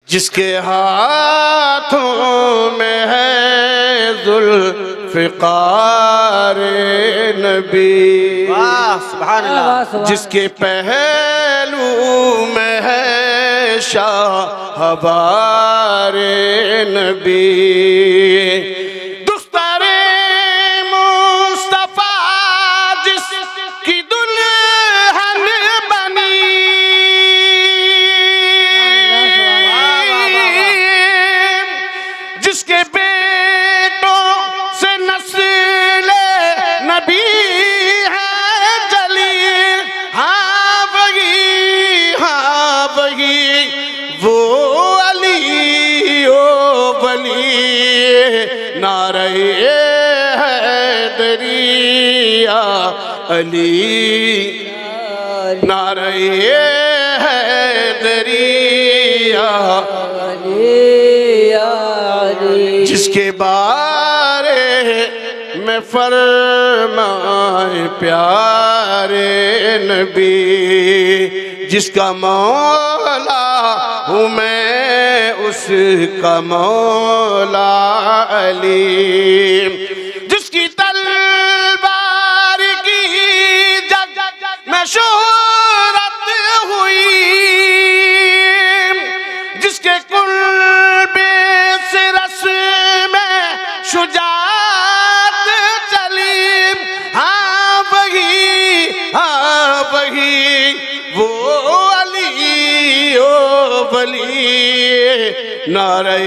जिसके हाथों में है ज़ुल्फ़िकार नबी, वाह सुभान अल्लाह। जिसके पहलू में है शाहबार नबी, दुख्तारे मुस्तफ़ा जिसकी दुल्हन बनी, जिसके बेटों से नस्ल नबी है जली, हाँ वही वो अली ओ वली, नारे हैदरिया अली, नारे हैदरिया, जिसके बारे में फरमाए प्यारे नबी, जिसका मौला हूँ मैं उसका मौला अली, जिसकी तलवार की जग में शोहरत हुई, जिसके कुल्बे से रस में शुजात चली, हाँ वही वो अली ओ वली, नारे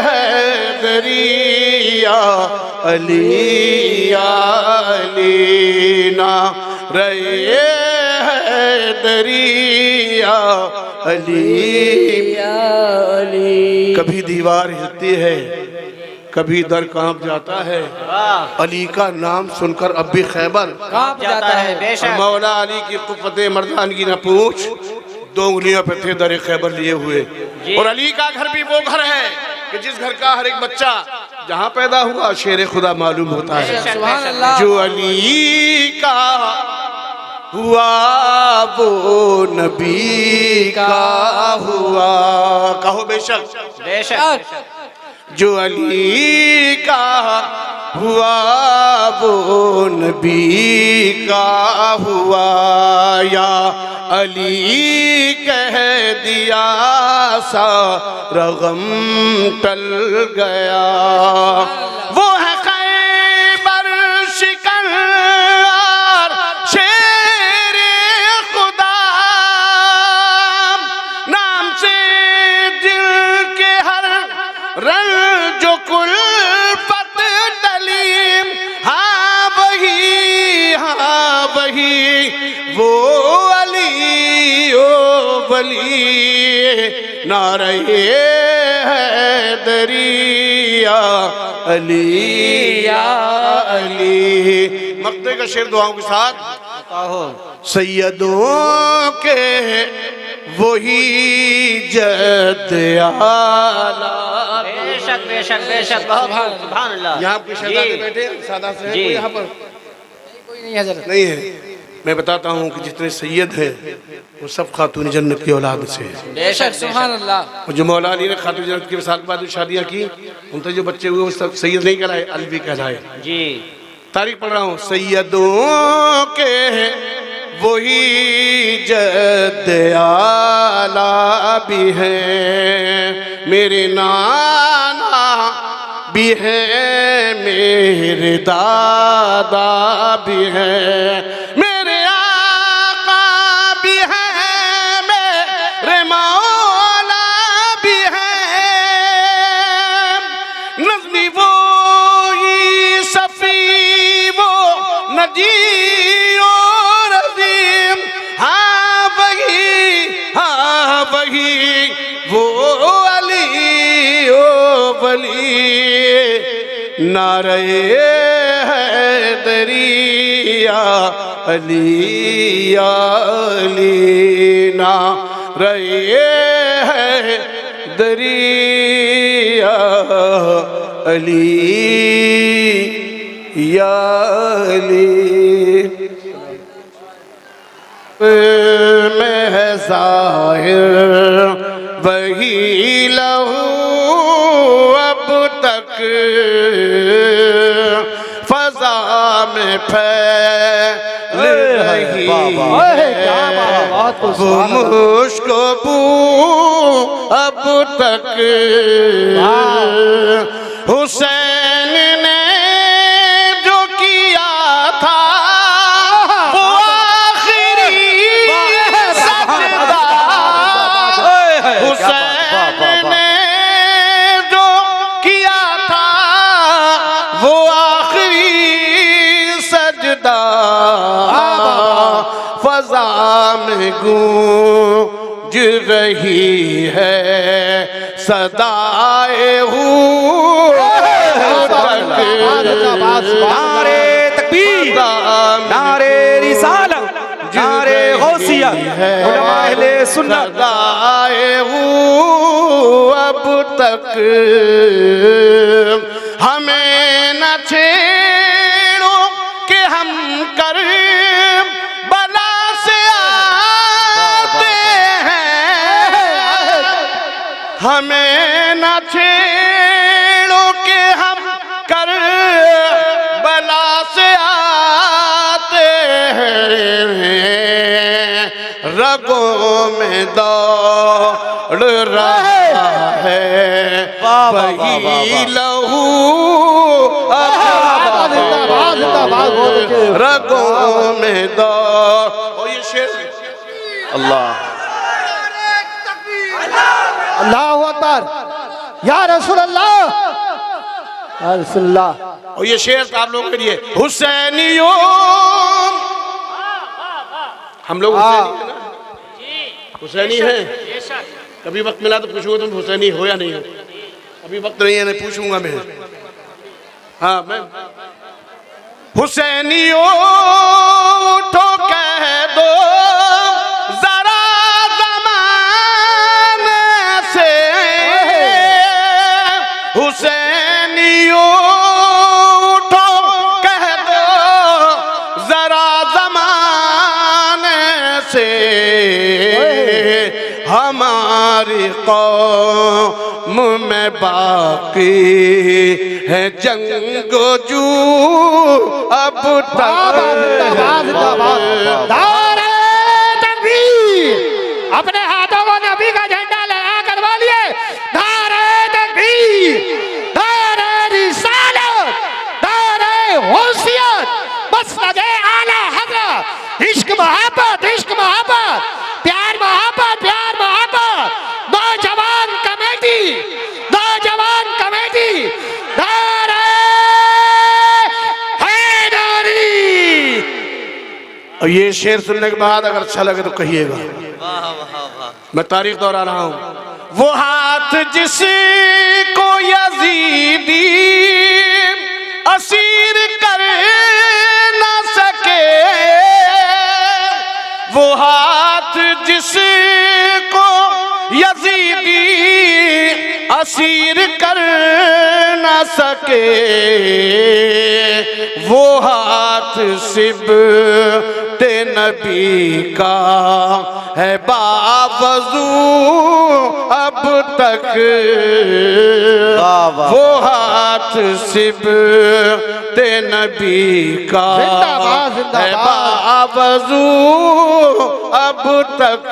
हैदरिया अली अली, नारे हैदरिया अली। कभी दीवार हिलती है, कभी दर कांप जाता है, अली का नाम सुनकर अब भी खैबर कांप जाता है। बेशक मौला अली की कुव्वत मर्दानगी न पूछ, 2 उंगलियों पे थे दर खैबर लिए हुए। और अली का घर भी वो घर है कि जिस घर का हर एक बच्चा जहाँ पैदा हुआ शेर खुदा मालूम होता है। जो अली का हुआ वो नबी का हुआ, कहो बेशक बेशक। जो अली का हुआ वो नबी का हुआ, या अली कह दिया सारा गम टल गया, वो है खैबर शिकन और शेर खुदा, नाम से दिल के हर रंग जो कुल पत टली, हाँ वही वो अली ओ वली, नारे हैदरिया अली अली। मक्ते का शेर दुआओं के साथ सैयदों के वही जद आला, बेशक बेशक बेशक। बहुत सुभान अल्लाह। यहाँ आपके शहजादे बैठे सादा से हैं, यहाँ पर कोई नहीं हजरत, नहीं है। मैं बताता हूँ कि जितने सैयद हैं वो सब खातून जन्नत की औलाद से हैं। बेशक सुभान अल्लाह। और जो मौला अली ने खातून जन्नत के विसाल के बाद जो शादियाँ की, उनसे जो बच्चे हुए वो सब सैयद नहीं कहलाए, अलवी कहलाए। जी तारीख पढ़ रहा हूँ। सैयदों के वही जद आला भी हैं, मेरे नाना भी हैं, मेरे दादा भी हैं, मेरे आका भी हैं, मेरे मौला भी हैं, नज़्मी वो ही सफ़ी वो नजी और अज़ीम, हाँ वही वो अली ओ वली, नारे हैदरिया अली अली, नारे हैदरिया अली या अली। में है ज़ाहिर वही लहू अब तक फजा में फैल रही है, वो मुश्को बू अब तक हुसैन ने जो किया था वो आखिरी सजदा, हुसैन ने जो किया था वो आखिरी सजदा, फजा में गूंज रही है सदाए नारे तकबीर, नारे रिसालत, नारे गौसियत, उलमा अहले सुन्नत। सदाए अब तक हमें न छेड़ो कि हम कर बला से आते हैं, हमें न छेड़ो कि हम कर बला से आते हैं, रगों में दौड़ रहा है वही लहू रगों में दौड़। और ये शेर अल्लाह अल्लाह अकबर, या रसूल अल्लाह, या रसूल अल्लाह। और ये शेर तो आप लोगों के लिए, हुसैनियों, हम लोग हुसैनी है ना, हुसैनी है। कभी वक्त मिला तो पूछूंगा तुम हुसैनी हो या नहीं हो, अभी वक्त नहीं है, नहीं पूछूंगा मैं। हाँ मैं हुसैनियों उठो कह दो जरा ज़माने से, हुसैनियों उठो कह दो जरा ज़माने से, हमारी कौम में बाकी है जंगजू अब तक। नारे तकबीर, अपने हाथों को नबी का झंडा लगा करवा लिए। नारे तकबीर, नारे रिसालत, नारे गौसियत, मसलके आला हज़रत, इश्क मोहब्बत, इश्क मोहब्बत, प्यार मोहब्बत, प्यार मोहब्बत, नौजवान कमेटी, नौजवान कमेटी, नारे हैदरी। और ये शेर सुनने के बाद अगर अच्छा लगे तो कहिएगा। मैं तारीख दोहरा रहा हूं। वो हाथ जिसको यजीदी असीर कर ना सके, वो हाथ जिसको यजीदी असीर कर ना सके, वो हाथ सिबते नबी का है बावजू अब तक, वो हाथ सिबते नबी का है बावजू अब तक,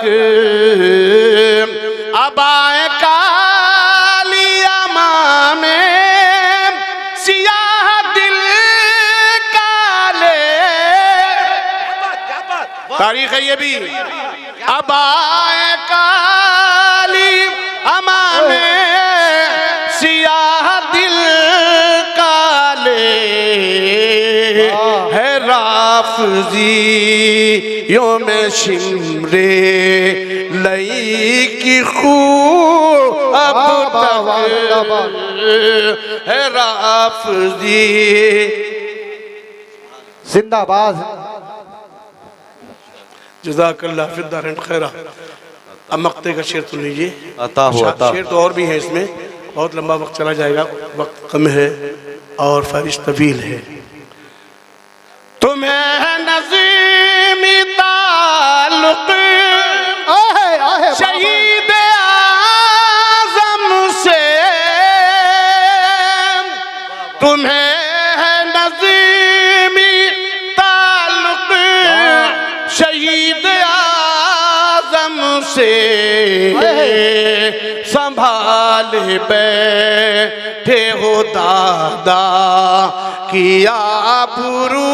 अबाए काली अमामे सियाह दिल काले, तारीख है ये भी, अबाए काली अमामे सियाह दिल काले, है राफ़ज़ियों में शिमरे लई की खू अब तक, है राफ़ज़ी। जिंदाबाद। जज़ाकल्लाह फिद दारैन खैरा। अब मक्ते का शेर सुन लीजिए। अता हुआ अता। शेर तो और भी है इसमें, बहुत लंबा वक्त चला जाएगा, वक्त कम है और फरिश तवील है। तुम्हें नज़ीमी ताल्लुक़ शहीद आज़म तुम्हें है नज़ीमी ताल्लुक शहीद आज़म से, संभाल बैठे हो दादा किया बुरू।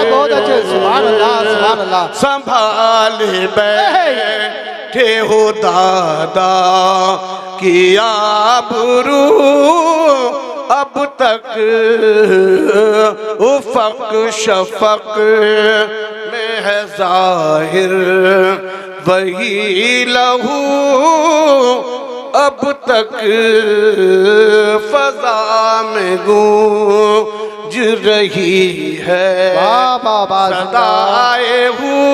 बहुत अच्छे, सुभान अल्लाह, सुभान अल्लाह। संभाल बैठे हो दादा किया बुरू, अब तक उफक शफक में है जाहिर वही लहू, अब तक फजा में गूंज रही है सदाए हूँ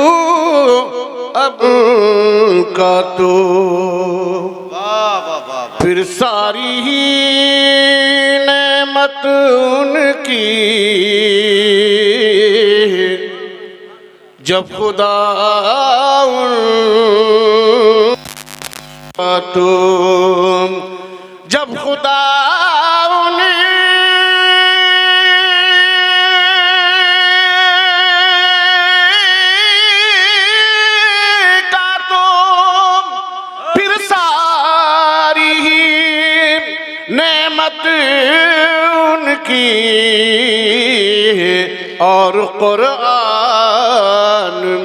अब का तो। फिर सारी ही नेमत उनकी जब खुदा तो, जब खुदा का तो फिर सारी ही नेमत उनकी और कुरान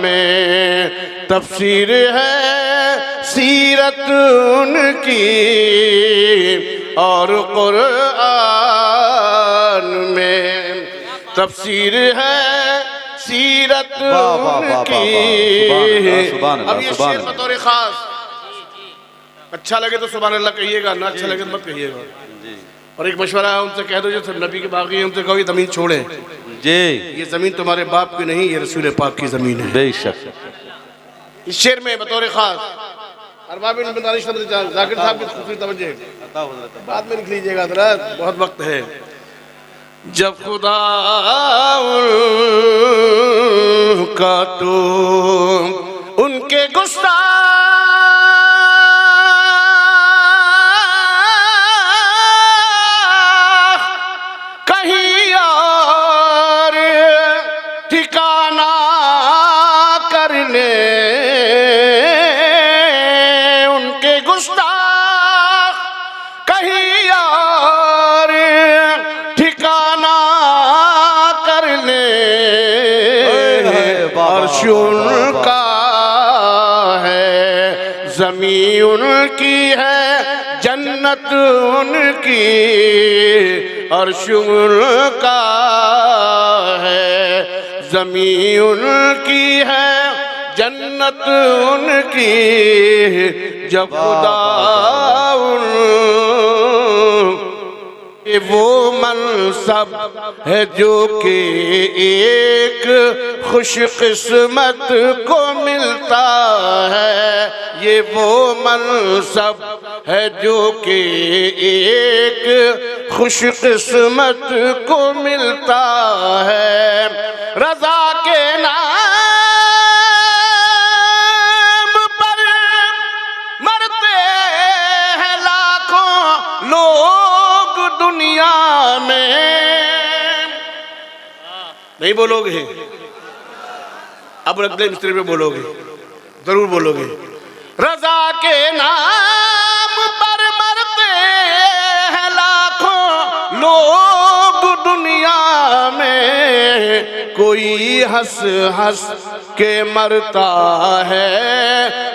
में तफसीर है सीरत उनकी, और कुरान में तफसीर है सीरत उनकी। अब ये शेर बतौर खास अच्छा लगे तो सुभान अल्लाह कहिएगा, ना अच्छा लगे तो मत कहिएगा। और एक मशवरा है उनसे कह दो जो सब नबी के बागी हैं उनसे कहो ये ज़मीन छोड़े जी, ये ज़मीन तुम्हारे बाप की नहीं, ये रसूल पाक की ज़मीन है। बेशक इस शेर में बतौर खास अरबाब बिन दानिश जाकिर साहब की खूबसूरत तवज्जो बाद में लिख लीजिएगा जरा, बहुत वक्त है। जब खुदा का तो उनके गुस्ताख कहीं और ठिकाना करने, उनके गुस्ताख कहीं और ठिकाना करने, अर्श उनका है ज़मीन उनकी है जन्नत उनकी, अर्श उनका है ज़मीन उनकी है जन्नत उनकी, जब खुदा वो मनसब है जो कि एक खुश किस्मत को मिलता है, ये वो मनसब है जो कि एक खुश किस्मत को मिलता है, रज़ा के नाम पर मरते हैं लाखों लोग दुनिया में। नहीं बोलोगे? अब अगले मिस्त्री में बोलोगे, जरूर बोलोगे। रज़ा के नाम पर मरते हैं लाखों लोग दुनिया में, कोई हंस हंस के मरता है,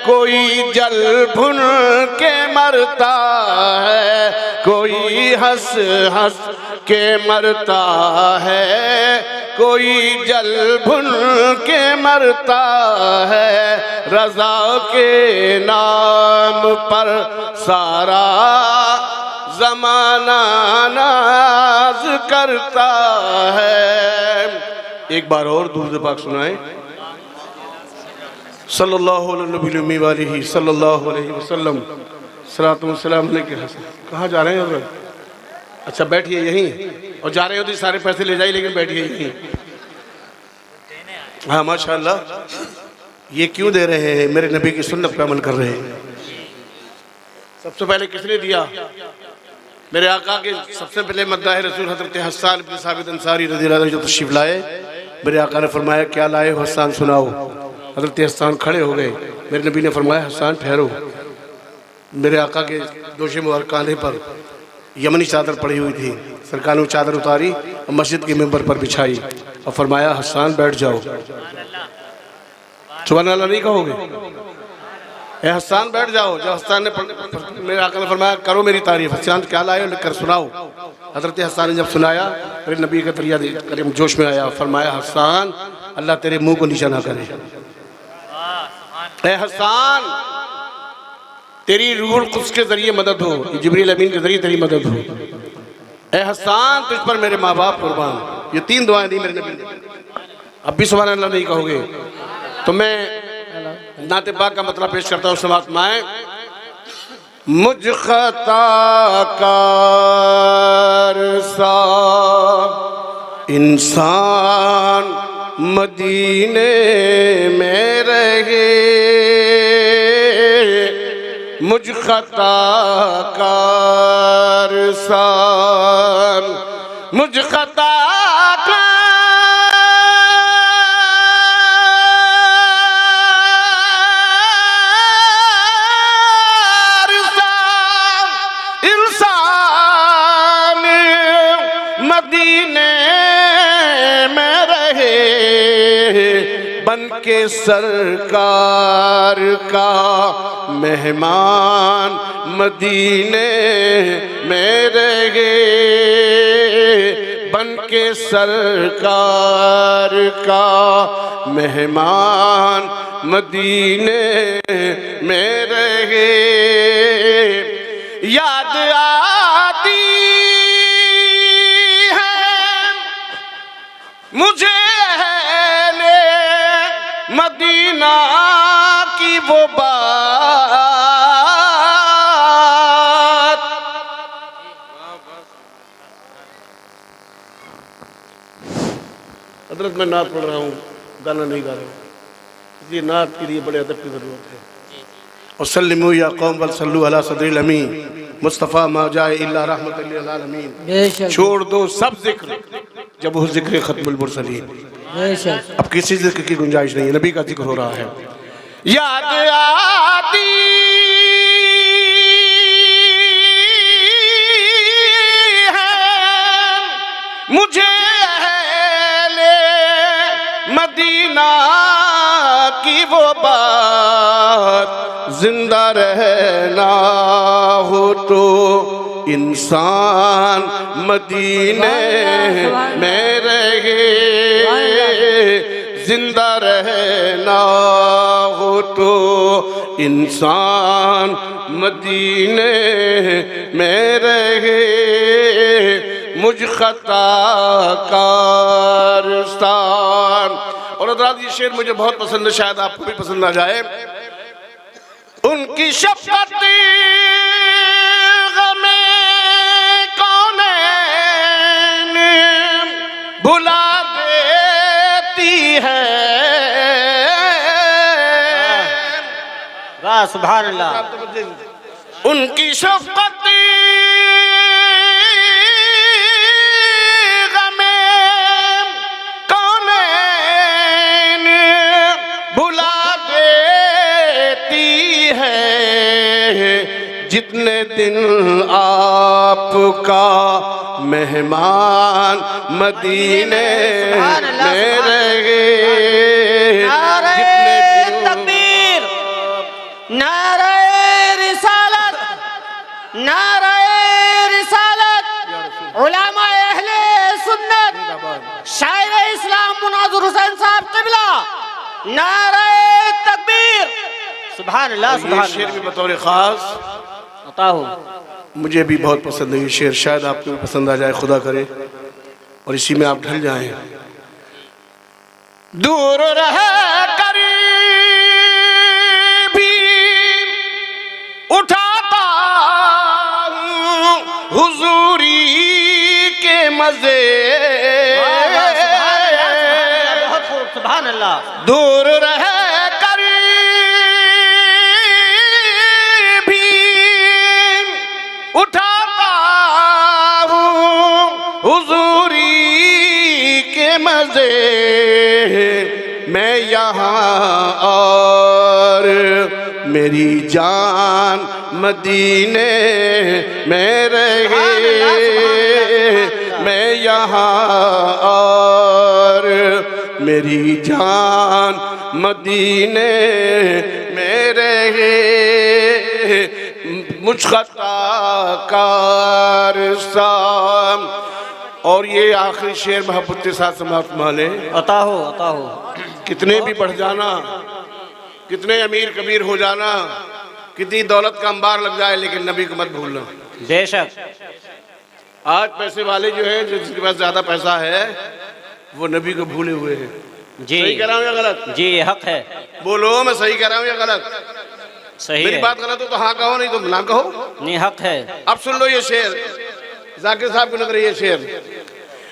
कोई जल भुन के मरता है, कोई हंस हंस के मरता है, कोई जल भुन के मरता है, रज़ा के नाम पर सारा ज़माना नाज करता है। एक बार और दूर पाक सुनाए सल्लल्लाहु अलैहि वसल्लम सलातु व सलाम अलैहि। कहाँ जा रहे हैं अब? अच्छा बैठिए यहीं, और जा रहे हो तो सारे पैसे ले जाइए, लेकिन बैठिए यहीं। हाँ माशाअल्लाह। ये क्यों दे रहे हैं? मेरे नबी की सुन्नत पे अमल कर रहे हैं। सबसे पहले किसने दिया? मेरे आका के सबसे पहले मद्दाह रसूल हज़रत हस्सान इब्न साबित अंसारी रज़ियल्लाहु अन्हु जो तशरीफ लाए, मेरे आका ने फरमाया क्या लाए हो हस्सान, सुनाओ। हज़रत हस्सान खड़े हो गए। मेरे नबी ने फरमाया हस्सान ठहरो। मेरे आका के दोषे मुबारक कांधे पर यमनी चादर पड़ी हुई थी। सरकार ने वो चादर उतारी और मस्जिद के मेंबर पर बिछाई और फरमाया हस्सान बैठ जाओ। सुभान अल्लाह नहीं कहोगे? ए हस्सान बैठ जाओ। जब हस्सान ने मेरे आका ने फरमाया करो मेरी तारीफ, हस्सान क्या लाए हो लिख कर सुनाओ। हज़रत हस्सान ने जब सुनाया, मेरे नबी का तरिया करीम जोश में आया, फरमाया हस्सान अल्लाह तेरे मुंह को नीचा ना करे। ए हस्सान तेरी रूहुल कुद्स के जरिए मदद हो, जिब्रील अमीन के जरिए तेरी मदद हो। ए हस्सान तुझ पर मेरे माँ बाप कुर्बान। ये 3 दुआएं दी मेरे नबी ने। अब भी सुभान अल्लाह नहीं कहोगे तो मैं नाते पाक का मतलब पेश करता हूँ। समात माए मुझ खताकार सा इंसान मदीने में रहे, मुझ खताकार सा मुझ खताकार इंसान मदीने में रहे, बन के सरकार का मेहमान मदीने में रहे, बन के सरकार का मेहमान मदीने में रहे। याद आती है मुझे अहले मदीना की वो बात, हजरत मैं नात पढ़ रहा हूँ, गाना नहीं गा रहा हूँ, इसलिए नात के लिए बड़े अदब की ज़रूरत है। और सल्लिमू या कौम वल सल्लू अला सदरिल अमीन मुस्तफ़ा मा जाए इल्ला रहमतल लिल आलमीन। छोड़ दो सब जिक्र जब वो जिक्र खत्मुल मुरसलीन। अब किसी जिक्र की गुंजाइश नहीं है, नबी का जिक्र हो रहा है। याद आती है मुझे अहले मदीना की वो बात, जिंदा रहना हो तो इंसान मदीने में रहे, जिंदा रहना हो तो इंसान मदीने में रहे, मुझ खताकारस्तान। और हज़रात ये शेर मुझे बहुत पसंद है, शायद आपको भी पसंद आ जाए। उनकी शफ़क़त गमे कौनैन भुला देती है। वाह सुभान अल्लाह। उनकी शफ़क़त गमे कौनैन भुला देती है, जितने दिन आपका मेहमान मदीने में रहे, जितने दिन तकबीर, नारे रिसालत, नारे रिसालत, उलमा अहले सुन्नत, शायर इस्लाम मुनाज़िर हुसैन साहब क़िबला, नारे तकबीर। सुभान अल्लाह सुभान अल्लाह। शेर भी बतौर खास अताहू मुझे भी बहुत पसंद है ये शेर, शायद आपको भी पसंद आ जाए, खुदा करे और इसी में आप ढल जाएं। दूर रह कर भी उठाता हूँ हुजूरी के मजे, बहुत खूब सुभान अल्लाह। दूर रह कर भी उठाता जान मदीने में रहे, मैं यहाँ और मेरी जान मदीने में रहे, मुझ खताकार साम। और ये आखिरी शेर मोहब्बत के साथ समाप्त माले। अता हो, अता हो। कितने भी बढ़ जाना, कितने अमीर कबीर हो जाना, कितनी दौलत का अंबार लग जाए, लेकिन नबी को मत भूलना। बेशक। आज पैसे वाले जो है, जिसके पास ज्यादा पैसा है, वो नबी को भूले हुए हैं। जी सही कह रहा हूँ या गलत? जी हक है। बोलो मैं सही कह रहा हूँ या गलत? सही मेरी है। बात गलत हो तो हाँ कहो, नहीं तो ना कहो। नहीं हक है। अब सुन लो ये शेर, जाकिर साहब को नजर ये शेर।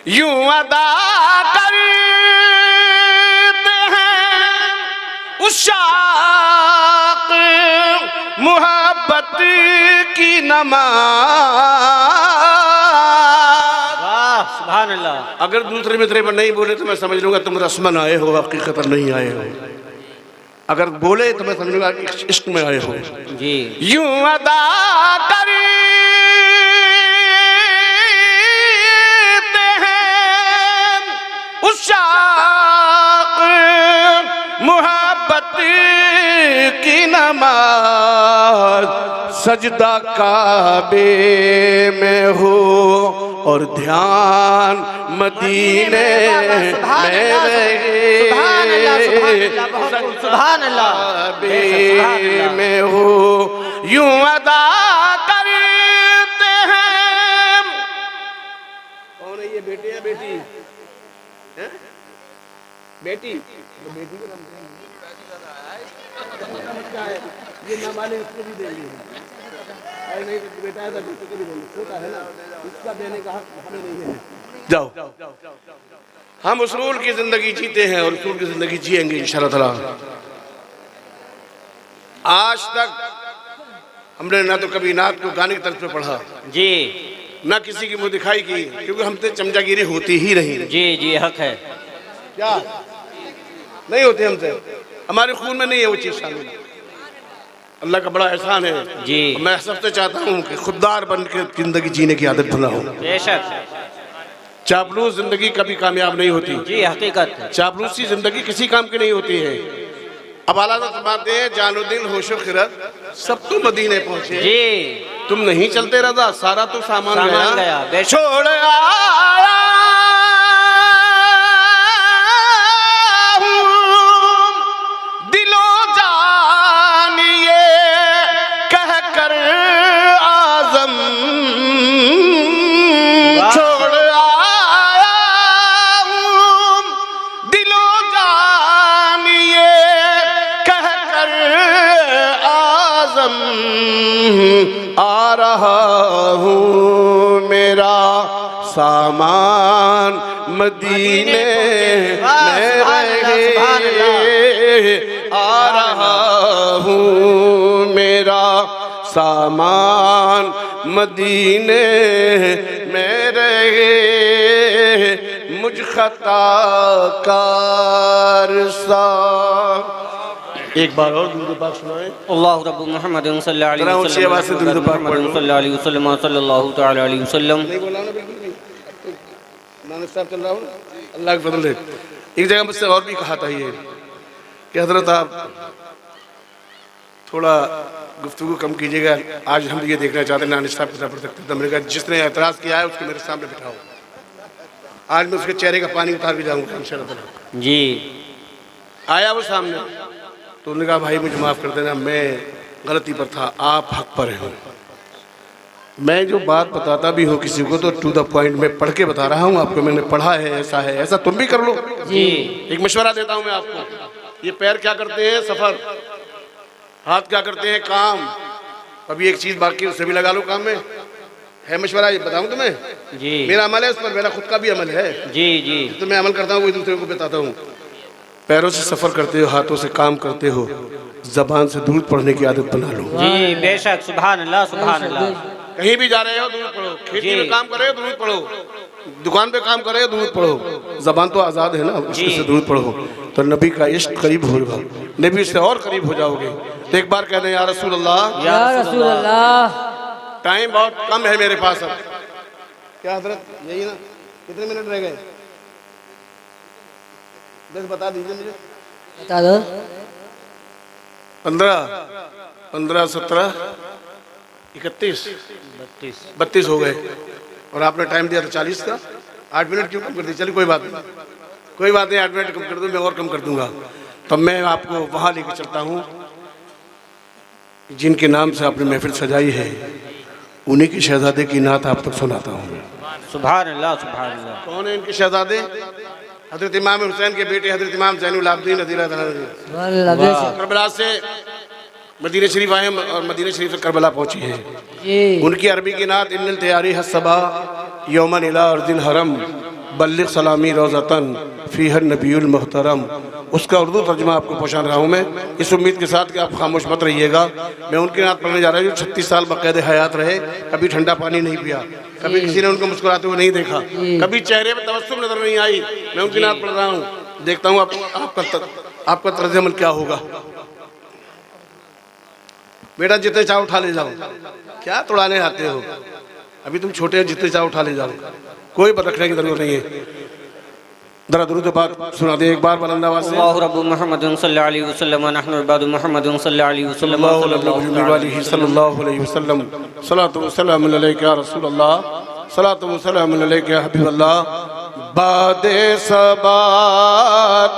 यूं अदा करते हैं उशाक मोहब्बत की नमाज। वाह सुभान अल्लाह। अगर दूसरे मित्र पर नहीं बोले तो मैं समझ लूंगा तुम रस्मन आए हो, हकीकत नहीं आए हो। अगर बोले तो मैं समझूंगा इश्क में आए हो। जी। यूं अदा करते हैं उशाक मोहब्बत की नमाज, सजदा काबे में हो और ध्यान मदीने में रहे, सुभान अल्लाह काबे में हो यूं अदा करते हैं। कौन है ये, बेटे या बेटी? हैं? बेटी? तो बेटी को नाम ये नाम वाले उसको भी देंगे, अरे नहीं तो बेटा है तो बेटे को भी देंगे, छोटा है ना, इसका देने का हक हमें नहीं है। जाओ, हम उसूल की जिंदगी जीते हैं और उसूल की जिंदगी जिएंगे इंशाअल्लाह ताला। आज तक हमने ना तो कभी नात को गाने की तरफ पे पढ़ा जी, ना किसी की मुंह दिखाई की, क्योंकि हमसे चमचागिरी होती ही नहीं। जी जी हक है। क्या नहीं होते हमसे, हमारे खून में नहीं है वो चीज शामिल। अल्लाह का बड़ा एहसान है जी। मैं सबसे चाहता हूँ कि खुददार बन के जिंदगी जीने की आदत बनाओ। बेशक। चापलूस जिंदगी कभी कामयाब नहीं होती। जी हकीकत। चापलूसी जिंदगी किसी काम की नहीं होती है। अब आला फरमाते हैं जानो दिल होशो खिरत सब तो मदीने पहुंचे, जी तुम नहीं चलते रजा सारा तो सामान गया। छोड़ आया दिलो जानिए कह कर आजम, छोड़ आया दिलो जानिए कह कर आजम, आ रहा हूँ मेरा सामान मदीने में रहे, आ रहा हूँ मेरा सामान मदीने में रहे, मुझ खताकार सा। एक बार और दुरूद पाक सुनाएं। अल्लाह रब्बु मुहम्मद सल्लल्लाहु अलैहि ऊंची आवाज से दुरूद पाक पढ़ो। सल्लल्लाहु तआला अलैहि वसल्लम। नहीं बोला ना बिल्कुल भी, नानक साहब चल रहा हूँ अल्लाह के फजल से। एक जगह मुझसे और भी कहा था ये कि हजरत आप थोड़ा गुफ्तगू कम कीजिएगा, आज हम ये देखना चाहते हैं नानक साहब कितना पढ़ सकते हैं। तो मैंने कहा जिसने एतराज़ किया है उसको मेरे सामने बिठाओ, आज मैं उसके चेहरे का पानी उतार के जाऊँगा इंशाअल्लाह। जी आया वो सामने तो उन्होंने कहा भाई मुझे माफ़ कर देना, मैं गलती पर था, आप हक पर हैं। मैं जो बात बताता भी हूँ किसी को तो टू द पॉइंट में पढ़ के बता रहा हूँ आपको, मैंने पढ़ा है, ऐसा तुम भी कर लो। जी एक मशवरा देता हूँ मैं आपको, ये पैर क्या करते हैं सफ़र, हाथ क्या करते हैं काम, अभी एक चीज़ बाकी उससे भी लगा लो काम में, है मशवरा ये बताऊँ तुम्हें। जी मेरा अमल है उस पर, मेरा खुद का भी अमल है, जी जी तो मैं अमल करता हूँ वही दूसरे को बताता हूँ। पैरों से सफ़र करते हो, हाथों से काम करते हो, ज़बान से दूध पढ़ने की आदत बना लो। जी बेशक सुभान अल्लाह सुभान अल्लाह। कहीं भी जा रहे हो दूध पढ़ो, खेती में काम कर रहे हो दूध पढ़ो, दुकान पे काम कर रहे हो दूध पढ़ो, ज़बान तो आज़ाद है ना, इससे दूध पढ़ो तो नबी का इश्क करीब होगा, नबी से और करीब हो जाओगे। तो एक बार कहने या रसूल अल्लाह, या रसूल अल्लाह। टाइम बहुत कम है मेरे पास अब। क्या हजरत यही ना, कितने मिनट रह गए? बस बता दीजिए मुझे। बता दो। 15, 17, 31, 32 हो गए और आपने टाइम दिया था 40 का। 8 मिनट क्यों कम कर दी? चलिए कोई बात नहीं, कोई बात नहीं, 8 मिनट कम कर दूँ, मैं और कम कर दूंगा। तब मैं आपको वहाँ लेकर चलता हूँ जिनके नाम से आपने महफिल सजाई है, उन्हीं की शहजादे की नात आप तक सुनाता हूँ। सुभान अल्लाह, सुभान अल्लाह। कौन है इनके शहजादे? हजरत इमाम हुसैन के बेटे हजरत इमाम ज़ैनुल आबिदीन करबला से मदीना शरीफ आए और मदीना शरीफ से करबला पहुंची हैं। उनकी अरबी की नात इन्नल तैयारी हसबा यौमन इला अर्दिल हरम बल्लिग सलामी रोज़तन फ़ीहर नबीउल मुहतरम। उसका उर्दू तर्जुमा आपको पहुँचान रहा हूँ मैं, इस उम्मीद के साथ कि आप खामोश मत रहिएगा। मैं उनकी नात पढ़ने जा रहा हूँ जो 36 साल बक़ैद हयात रहे, कभी ठंडा पानी नहीं पिया, कभी किसी ने उनको मुस्कुराते हुए नहीं देखा, कभी चेहरे पर तबस्सुम नजर नहीं आई। मैं उनकी नात पढ़ रहा हूँ, देखता हूँ आपका तर्ज अमल क्या होगा। बेटा जितने चाहो उठा ले जाओ, क्या तोड़ाने आते हो? अभी तुम छोटे हो, जितने चाहो उठा ले जाओ, कोई बात रखने की जरूरत नहीं है। जरा दुरूद बात सुना दे एक बार बुलंद आवाज से। अल्लाहु रब्बु मुहम्मदुन सल्लल्लाहु अलैहि वसल्लम व नहनु इबादु मुहम्मदुन सल्लल्लाहु अलैहि वसल्लम सल्लल्लाहु अलैहि वसल्लम। सलातु व सलाम अलैका या रसूल अल्लाह, सलातु व सलाम अलैका या हबीब अल्लाह। बादे सबा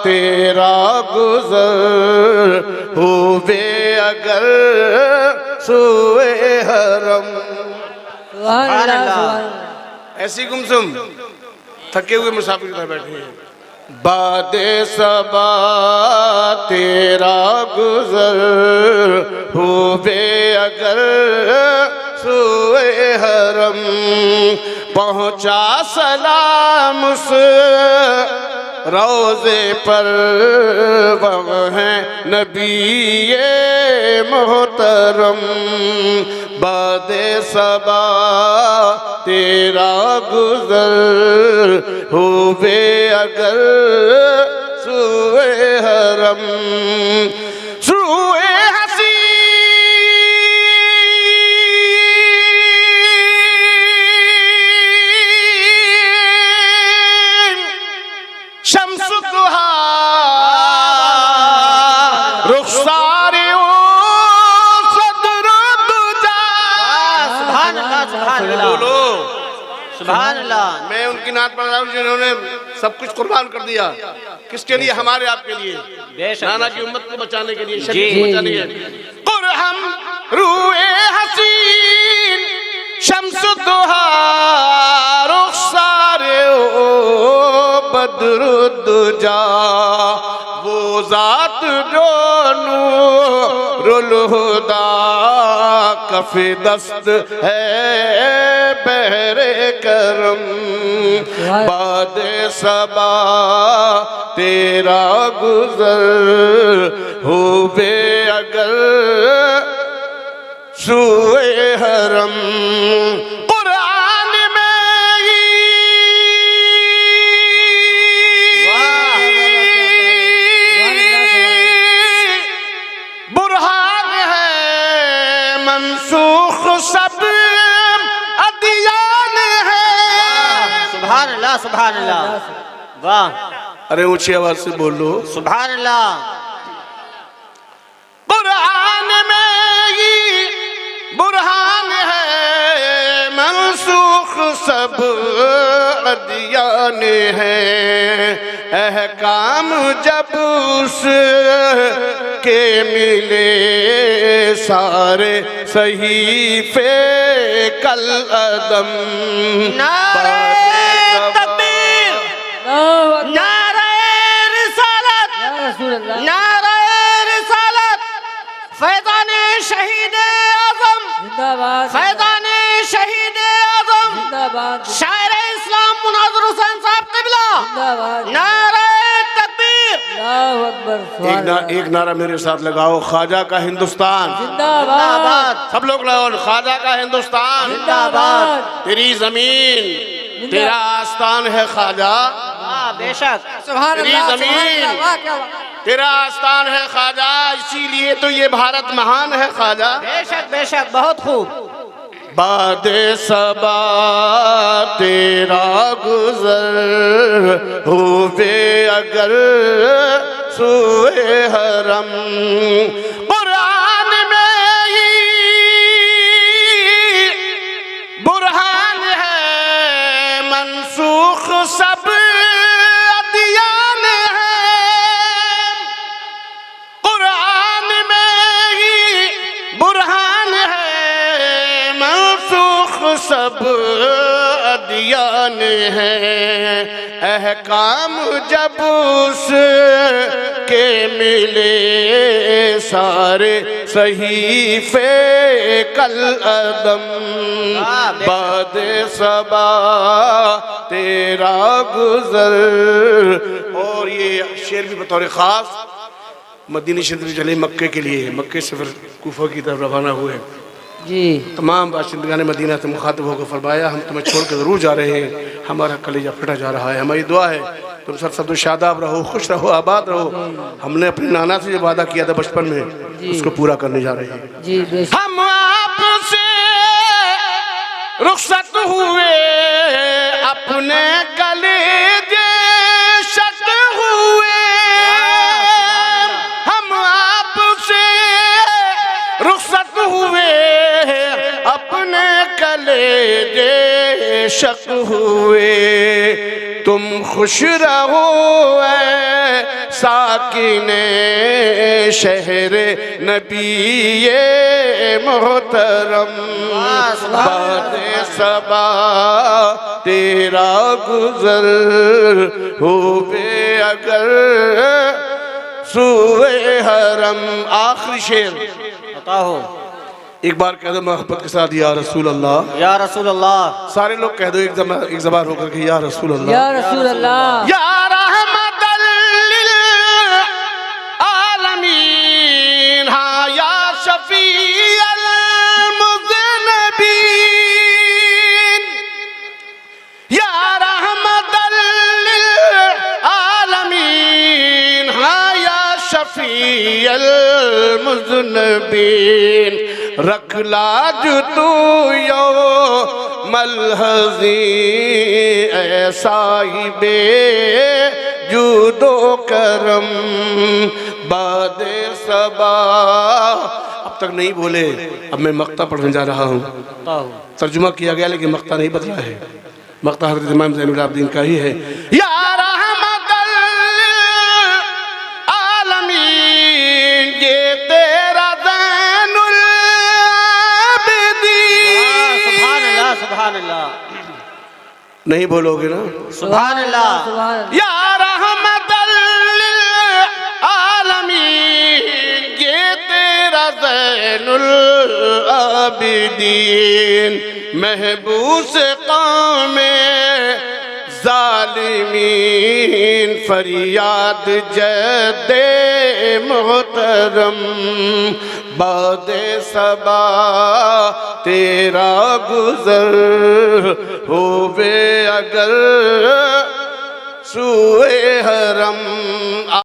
तेरा गुज़र हुए अगर सुए हरम। सुभान अल्लाह। ऐसी गुमसुम थके हुए मुसाफिर इधर बैठे हैं। बादे सबा तेरा गुज़र हुए अगर सुए हरम। पहुँचा सलाम उस रोज़े पर, वह है नबी मोहतरम। बादे सबा तेरा गुज़र हुए अगर सुए हरम। सुए हसी शम्स दुहा रुखसारे सुभान अल्लाह। मैं उनकी नात पढ़ रहा हूँ जिन्होंने सब कुछ कुर्बान कर दिया। किसके लिए? हमारे आपके लिए, नाना की उम्मत को बचाने के लिए, शरीफ को बचाने के लिए। कुरहम रूए हसीन शम्स दुहा रुखसारे ओ बद्रुद्दुजा। वो जात जो नूरुल हुदा कफ़े दस्त है बहरे करम। बादे सबा तेरा गुज़र हुए अगर सुए हरम। मनसूख सब अदियान है। सुभान अल्लाह, सुभान अल्लाह। वाह, अरे ऊंची आवाज से बोलो सुभान अल्लाह। कुरान में ये बुरहान है, मनसूख सब अदियान है। अहकाम जब उस के मिले सारे सहीफे कल अदम। नारे तकबीर, नारे रिसालत, नारे रिसालत, फैज़ाने शहीद आज़म, फैज़ाने शहीद आज़म, शायर इस्लाम मुनाज़िर हुसैन साहब क़िबला। नारे एक नारा मेरे साथ लगाओ, ख्वाजा का हिंदुस्तान जिंदाबाद। सब लोग लगाओ, ख्वाजा का हिंदुस्तान जिंदाबाद। तेरी जमीन तेरा आस्थान है ख्वाजा, बेशक सुभान तेरी अल्लाह जमीन। सुभान अल्लाह वाह क्या बात। तेरा आस्थान है ख्वाजा, इसीलिए तो ये भारत महान है ख्वाजा। बेशक बेशक बहुत खूब। बादे सबा तेरा गुजर हुए अगर सुए हरम, कुरान में ही बुरहान है, मनसूख सब अदियान है। कुरान में ही बुरहान है, मनसूख सब अदियान है। अहकाम जब उसके मिले सारे सहीफे कल अदम, बाद सबा तेरा गुजर। और ये शेर भी बतौर खास मदीने शरीफ चले मक्के के लिए, मक्के से फिर कूफा की तरफ रवाना हुए। जी तमाम बाशिंदगान मदीना से मुखातिब होकर फरमाया, हम तुम्हें छोड़ कर ज़रूर जा रहे हैं, हमारा कलेजा फटा जा रहा है। हमारी दुआ है तुम सब शादाब रहो, खुश रहो, आबाद रहो। हमने अपने नाना से जो वादा किया था बचपन में, उसको पूरा करने जा रहे हैं। जी बेशक। हम आपसे रुखसत हुए, अपने कलेजे शक हुए। हम आपसे रुखसत हुए, अपने कलेजे शक हुए। तुम खुश रहो ऐ साकिने शहर नबी मोहतरम, बाद सबा तेरा गुजर होवे अगर सुए हरम। आखिरी शेर बताओ। एक बार कह दो मोहब्बत के साथ, या रसूल अल्लाह। या रसूल अल्लाह। सारे लोग कह दो एक जबान होकर के, या रसूल अल्लाह। या रसूल अल्लाह। या रहमतल लिल आलमीन, हाँ या शफीअल मुज़नबीन। या रहमतल लिल आलमीन, हाँ या शफीअल मुज़नबीन। रख लाज तू यो मलहजी ऐसा ही बे जूदो करम, बाद सबा। अब तक नहीं बोले, अब मैं मक्ता पढ़ने जा रहा हूँ। तर्जुमा किया गया लेकिन मक्ता नहीं बदला है। मक्ता हज़रत इमाम ज़ैनुल आबिदीन का ही है। या रहमतल आलमीन, ये तेरा ज़ैनुल आबिदीन। सुभान अल्लाह सुभान अल्लाह। नहीं बोलोगे ना? सुभान अल्लाह। सुभान या रहमतल आलमीन, ये तेरा ज़ैनुल आबिदीन। महबूस कौम ज़ालिमीन, फरियाद जदे मोहतरम, बाद सबा तेरा गुजर होवे अगर सुए हरम।